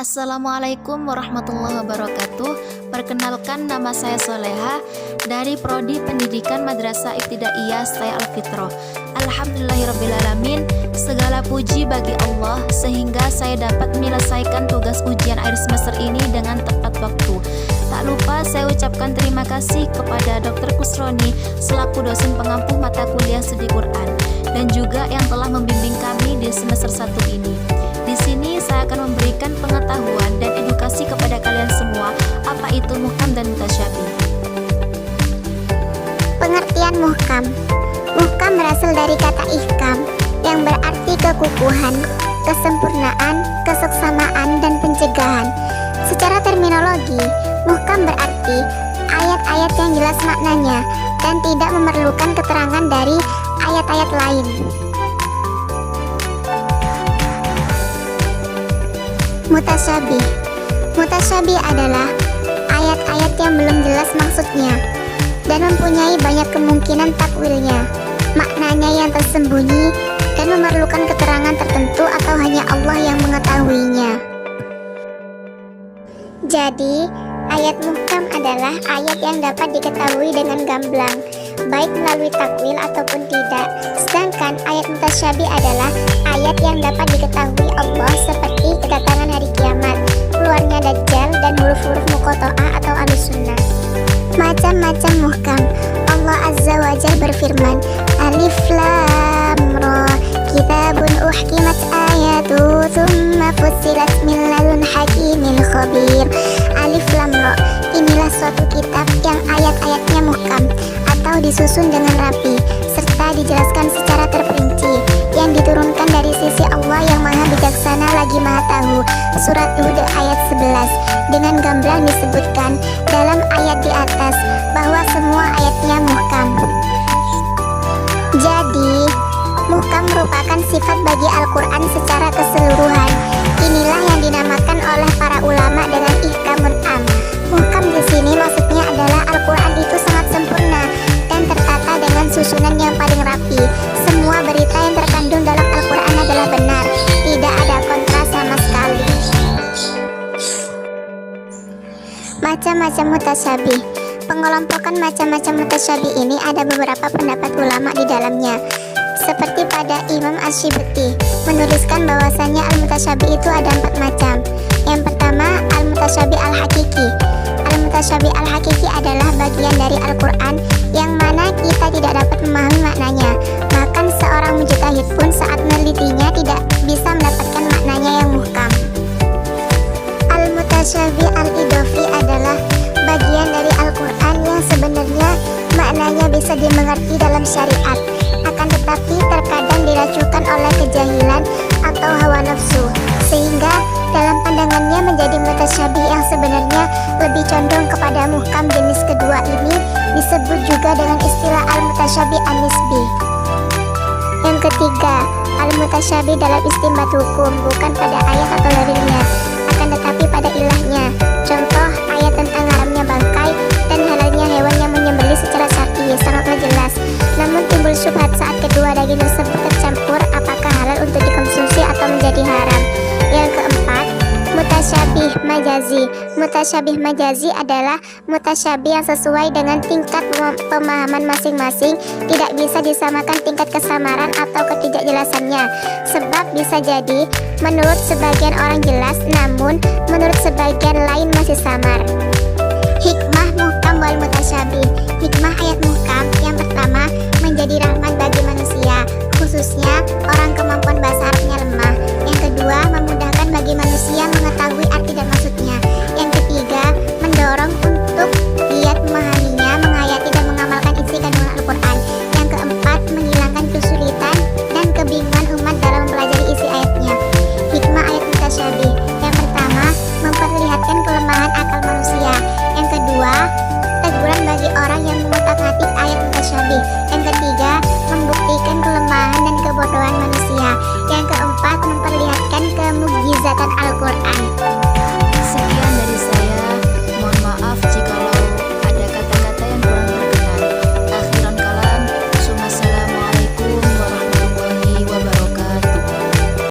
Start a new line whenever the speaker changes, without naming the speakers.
Assalamualaikum warahmatullahi wabarakatuh. Perkenalkan, nama saya Soleha dari Prodi Pendidikan Madrasah Ibtidaiyah Saya Al-Fitrah. Alhamdulillahirrabbilalamin. Segala puji bagi Allah sehingga saya dapat menyelesaikan tugas ujian akhir semester ini dengan tepat waktu. Tak lupa saya ucapkan terima kasih kepada Dr. Kusroni selaku dosen pengampu mata kuliah studi Quran dan juga yang telah membimbing kami di semester 1 ini. Di sini saya akan memberikan pengetahuan dan edukasi kepada kalian semua apa itu muhkam dan mutasyabih.
Pengertian muhkam. Muhkam berasal dari kata ihkam yang berarti kekukuhan, kesempurnaan, keseksamaan, dan pencegahan. Secara terminologi, muhkam berarti ayat-ayat yang jelas maknanya dan tidak memerlukan keterangan dari ayat-ayat lain. Mutasyabih. Mutasyabih adalah ayat-ayat yang belum jelas maksudnya dan mempunyai banyak kemungkinan takwilnya, maknanya yang tersembunyi dan memerlukan keterangan tertentu atau hanya Allah yang mengetahuinya. Jadi, ayat muhkam adalah ayat yang dapat diketahui dengan gamblang, baik melalui takwil ataupun tidak. Sedangkan ayat mutasyabih adalah ayat yang dapat diketahui Allah seperti kedatangan hari kiamat, keluarnya Dajjal, dan huruf-huruf muqatta'ah atau al-sunnah. Macam-macam muhkam. Allah Azza wa Jalla berfirman, Alif Lam Ra, kitabun uhkimat ayatu thumma fussilat min ladun hakimin khabir. Alif Lam Ra, inilah suatu kitab yang ayat-ayatnya muhkam atau disusun dengan rapi serta dijelaskan secara terperinci, yang diturunkan dari sisi Allah yang maha bijaksana lagi maha tahu. Surat Hud ayat 11. Dengan gamblang disebutkan dalam ayat di atas bahwa semua ayatnya muhkam. Jadi, muhkam merupakan sifat bagi Al-Quran secara keseluruhan. Inilah yang dinamakan oleh para ulama dengan ihkamun am. Muhkam di sini maksudnya adalah Al-Quran itu sangat sempurna dan tertata dengan susunan yang paling rapi. Semua berita yang terkandung dalam Al-Quran adalah benar, tidak ada kontra sama sekali. Macam-macam mutasyabih. Pengelompokan macam-macam mutasyabih ini ada beberapa pendapat ulama di dalamnya. Seperti pada Imam Asy-Syibti menuliskan bahwasannya al-mutasyabih itu ada 4 macam. Yang pertama, al-mutasyabih al-hakiki. Al-mutasyabih al-hakiki adalah bagian dari Al-Quran yang mana kita tidak dapat memahami maknanya. Bahkan seorang mujtahid pun saat menelitinya tidak bisa mendapatkan maknanya yang muhkam. Al-mutasyabih al-idofi adalah bagian dari Al-Quran yang sebenarnya maknanya bisa dimengerti dalam syariat, akan tetapi terkadang diracukan oleh kejahilan atau hawa nafsu, sehingga dalam pandangannya menjadi mutasyabih yang sebenarnya lebih condong kepada muhkam. Jenis kedua ini disebut juga dengan istilah al-mutasyabih an-nisbi. Yang ketiga, al-mutasyabih dalam istinbat hukum, bukan pada ayat atau dalilnya, akan tetapi pada ilahnya. Contoh, ayat tentang haramnya bangkai dan halalnya hewan yang menyembelih secara syar'i sangatlah jelas. Namun timbul syubhat saat kedua daging tersebut tercampur, apakah halal untuk dikonsumsi atau menjadi haram. Yang keempat, mutasyabih majazi. Mutasyabih majazi adalah mutasyabih yang sesuai dengan tingkat pemahaman masing-masing, tidak bisa disamakan tingkat kesamaran atau ketidakjelasannya. Sebab bisa jadi menurut sebagian orang jelas, namun menurut sebagian lain masih samar. Hikmah muhkam wal mutasyabih. Hikmah ayat muhkam yang pertama, menjadi rahmat bagi manusia, khususnya orang kemampuan bahasa Arabnya lemah. Yang kedua,